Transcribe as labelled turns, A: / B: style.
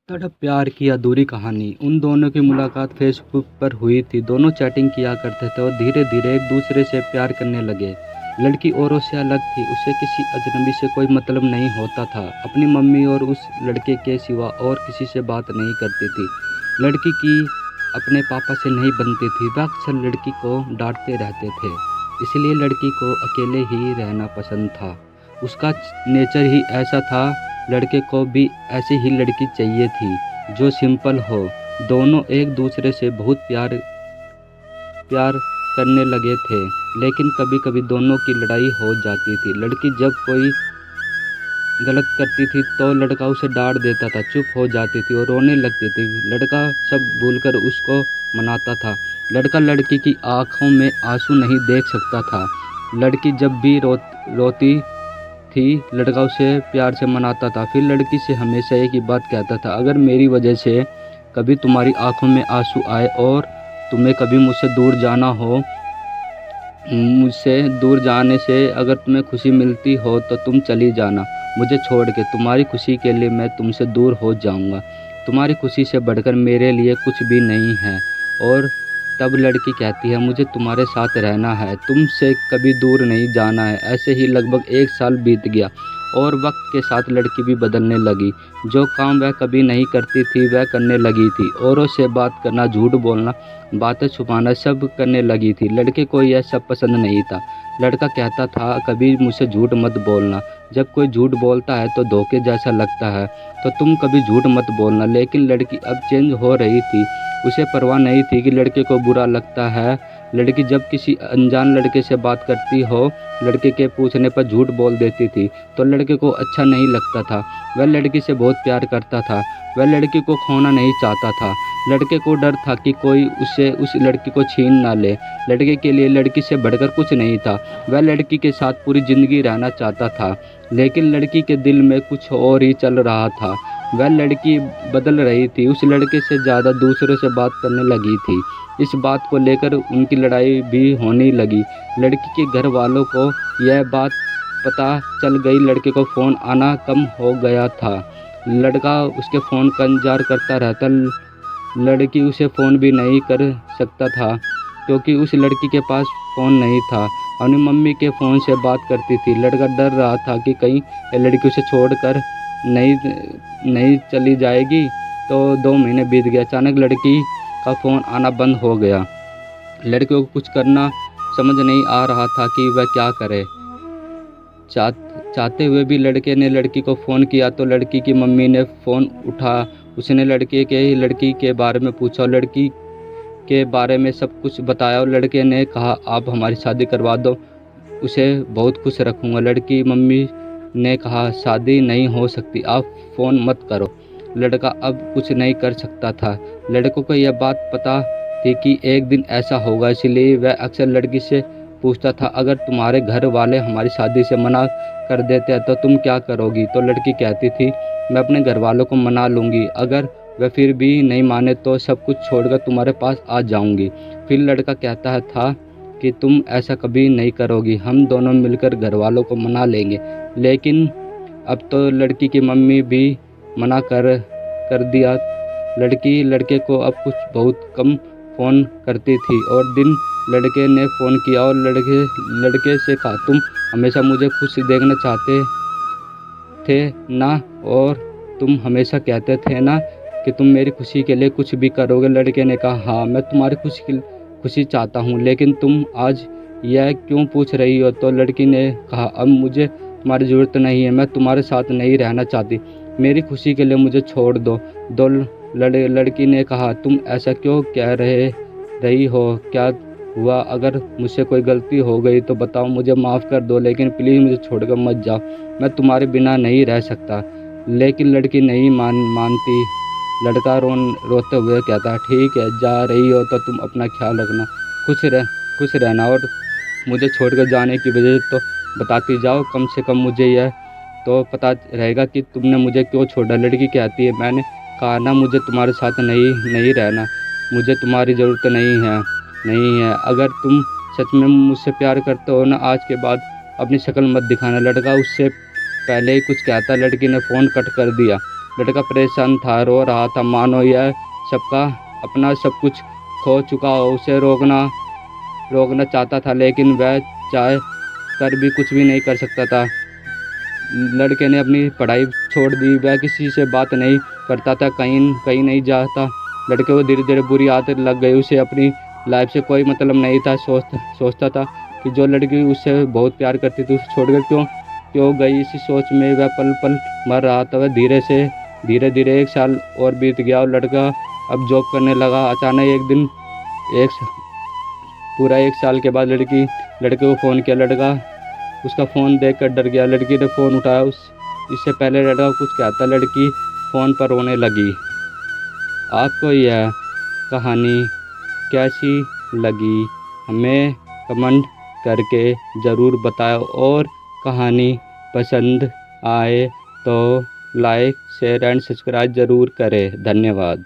A: तड़प प्यार की अधूरी कहानी। उन दोनों की मुलाकात फेसबुक पर हुई थी। दोनों चैटिंग किया करते थे और धीरे धीरे एक दूसरे से प्यार करने लगे। लड़की औरों से अलग थी, उसे किसी अजनबी से कोई मतलब नहीं होता था। अपनी मम्मी और उस लड़के के सिवा और किसी से बात नहीं करती थी। लड़की की अपने पापा से नहीं बनती थी, वह अक्सर लड़की को डांटते रहते थे। इसलिए लड़की को अकेले ही रहना पसंद था। उसका नेचर ही ऐसा था। लड़के को भी ऐसी ही लड़की चाहिए थी जो सिंपल हो। दोनों एक दूसरे से बहुत प्यार प्यार करने लगे थे, लेकिन कभी कभी दोनों की लड़ाई हो जाती थी। लड़की जब कोई गलत करती थी तो लड़का उसे डांट देता था, चुप हो जाती थी और रोने लगती थी। लड़का सब भूलकर उसको मनाता था। लड़का लड़की की आंखों में आंसू नहीं देख सकता था। लड़की जब भी रोती थी, लड़का उसे प्यार से मनाता था। फिर लड़की से हमेशा एक ही बात कहता था, अगर मेरी वजह से कभी तुम्हारी आंखों में आंसू आए और तुम्हें कभी मुझसे दूर जाने से अगर तुम्हें खुशी मिलती हो तो तुम चली जाना मुझे छोड़ के। तुम्हारी खुशी के लिए मैं तुमसे दूर हो जाऊंगा। तुम्हारी खुशी से बढ़कर मेरे लिए कुछ भी नहीं है। और तब लड़की कहती है, मुझे तुम्हारे साथ रहना है, तुमसे कभी दूर नहीं जाना है। ऐसे ही लगभग 1 साल बीत गया और वक्त के साथ लड़की भी बदलने लगी। जो काम वह कभी नहीं करती थी वह करने लगी थी। औरों से बात करना, झूठ बोलना, बातें छुपाना सब करने लगी थी। लड़के को यह सब पसंद नहीं था। लड़का कहता था, कभी मुझसे झूठ मत बोलना, जब कोई झूठ बोलता है तो धोखे जैसा लगता है, तो तुम कभी झूठ मत बोलना। लेकिन लड़की अब चेंज हो रही थी। उसे परवाह नहीं थी कि लड़के को बुरा लगता है। लड़की जब किसी अनजान लड़के से बात करती हो, लड़के के पूछने पर झूठ बोल देती थी तो लड़के को अच्छा नहीं लगता था। वह लड़की से बहुत प्यार करता था। वह लड़की को खोना नहीं चाहता था। लड़के को डर था कि कोई उसे उस लड़की को छीन ना ले। लड़के के लिए लड़की से बढ़कर कुछ नहीं था। वह लड़की के साथ पूरी ज़िंदगी रहना चाहता था, लेकिन लड़की के दिल में कुछ और ही चल रहा था। वह लड़की बदल रही थी, उस लड़के से ज़्यादा दूसरों से बात करने लगी थी। इस बात को लेकर उनकी लड़ाई भी होने लगी। लड़की के घर वालों को यह बात पता चल गई। लड़के को फ़ोन आना कम हो गया था। लड़का उसके फ़ोन का इंतज़ार करता रहता। लड़की उसे फ़ोन भी नहीं कर सकता था क्योंकि उस लड़की के पास फ़ोन नहीं था। अपनी मम्मी के फ़ोन से बात करती थी। लड़का डर रहा था कि कहीं ये लड़की उसे छोड़कर नहीं नहीं चली जाएगी। तो 2 महीने बीत गए। अचानक लड़की का फ़ोन आना बंद हो गया। लड़के को कुछ करना समझ नहीं आ रहा था कि वह क्या करे। चाहते हुए भी लड़के ने लड़की को फ़ोन किया तो लड़की की मम्मी ने फ़ोन उठा। उसने लड़की के बारे में पूछा और लड़की के बारे में सब कुछ बताया और लड़के ने कहा, आप हमारी शादी करवा दो, उसे बहुत खुश रखूँगा। लड़की मम्मी ने कहा, शादी नहीं हो सकती, आप फ़ोन मत करो। लड़का अब कुछ नहीं कर सकता था। लड़कों को यह बात पता थी कि एक दिन ऐसा होगा, इसलिए वह अक्सर लड़की से पूछता था, अगर तुम्हारे घर वाले हमारी शादी से मना कर देते हैं तो तुम क्या करोगी? तो लड़की कहती थी, मैं अपने घर वालों को मना लूँगी, अगर वह फिर भी नहीं माने तो सब कुछ छोड़कर तुम्हारे पास आ जाऊँगी। फिर लड़का कहता था कि तुम ऐसा कभी नहीं करोगी, हम दोनों मिलकर घर वालों को मना लेंगे। लेकिन अब तो लड़की की मम्मी भी मना कर दिया। लड़की लड़के को अब कुछ बहुत कम फ़ोन करती थी और दिन लड़के ने फ़ोन किया और लड़के से कहा, तुम हमेशा मुझे खुश देखना चाहते थे ना, और तुम हमेशा कहते थे ना कि तुम मेरी खुशी के लिए कुछ भी करोगे। लड़के ने कहा, हाँ मैं तुम्हारी खुशी चाहता हूँ, लेकिन तुम आज यह क्यों पूछ रही हो? तो लड़की ने कहा, अब मुझे तुम्हारी ज़रूरत नहीं है, मैं तुम्हारे साथ नहीं रहना चाहती, मेरी खुशी के लिए मुझे छोड़ दो। लड़की ने कहा, तुम ऐसा क्यों कह रही हो? क्या हुआ? अगर मुझसे कोई गलती हो गई तो बताओ, मुझे माफ़ कर दो, लेकिन प्लीज़ मुझे छोड़कर मत जाओ, मैं तुम्हारे बिना नहीं रह सकता। लेकिन लड़की नहीं मानती। लड़का रोते हुए कहता, ठीक है, जा रही हो तो तुम अपना ख्याल रखना, खुश रहना, और मुझे छोड़कर जाने की वजह तो बताती जाओ, कम से कम मुझे यह तो पता रहेगा कि तुमने मुझे क्यों छोड़ा। लड़की कहती है, मैंने कहा ना मुझे तुम्हारे साथ नहीं रहना, मुझे तुम्हारी ज़रूरत नहीं है। अगर तुम सच में मुझसे प्यार करते हो ना, आज के बाद अपनी शक्ल मत दिखाना। लड़का उससे पहले ही कुछ कहता, लड़की ने फ़ोन कट कर दिया। लड़का परेशान था, रो रहा था, मानो यह सबका अपना सब कुछ खो चुका हो। उसे रोकना चाहता था, लेकिन वह चाह कर भी कुछ भी नहीं कर सकता था। लड़के ने अपनी पढ़ाई छोड़ दी, वह किसी से बात नहीं करता था, कहीं नहीं जाता। लड़के को धीरे धीरे बुरी आदत लग गई, उसे अपनी लाइफ से कोई मतलब नहीं था। सोचता था कि जो लड़की उससे बहुत प्यार करती थी उसे छोड़कर क्यों गई। इसी सोच में वह पल पल मर रहा था। वह धीरे धीरे 1 साल और बीत गया और लड़का अब जॉब करने लगा। अचानक एक दिन पूरा 1 साल के बाद लड़के को फ़ोन किया। लड़का उसका फ़ोन देखकर डर गया। लड़की ने फ़ोन उठाया। इससे पहले लड़का कुछ कहता, लड़की फ़ोन पर रोने लगी। आपको यह कहानी कैसी लगी हमें कमेंट करके ज़रूर बताओ, और कहानी पसंद आए तो लाइक शेयर एंड सब्सक्राइब ज़रूर करें। धन्यवाद।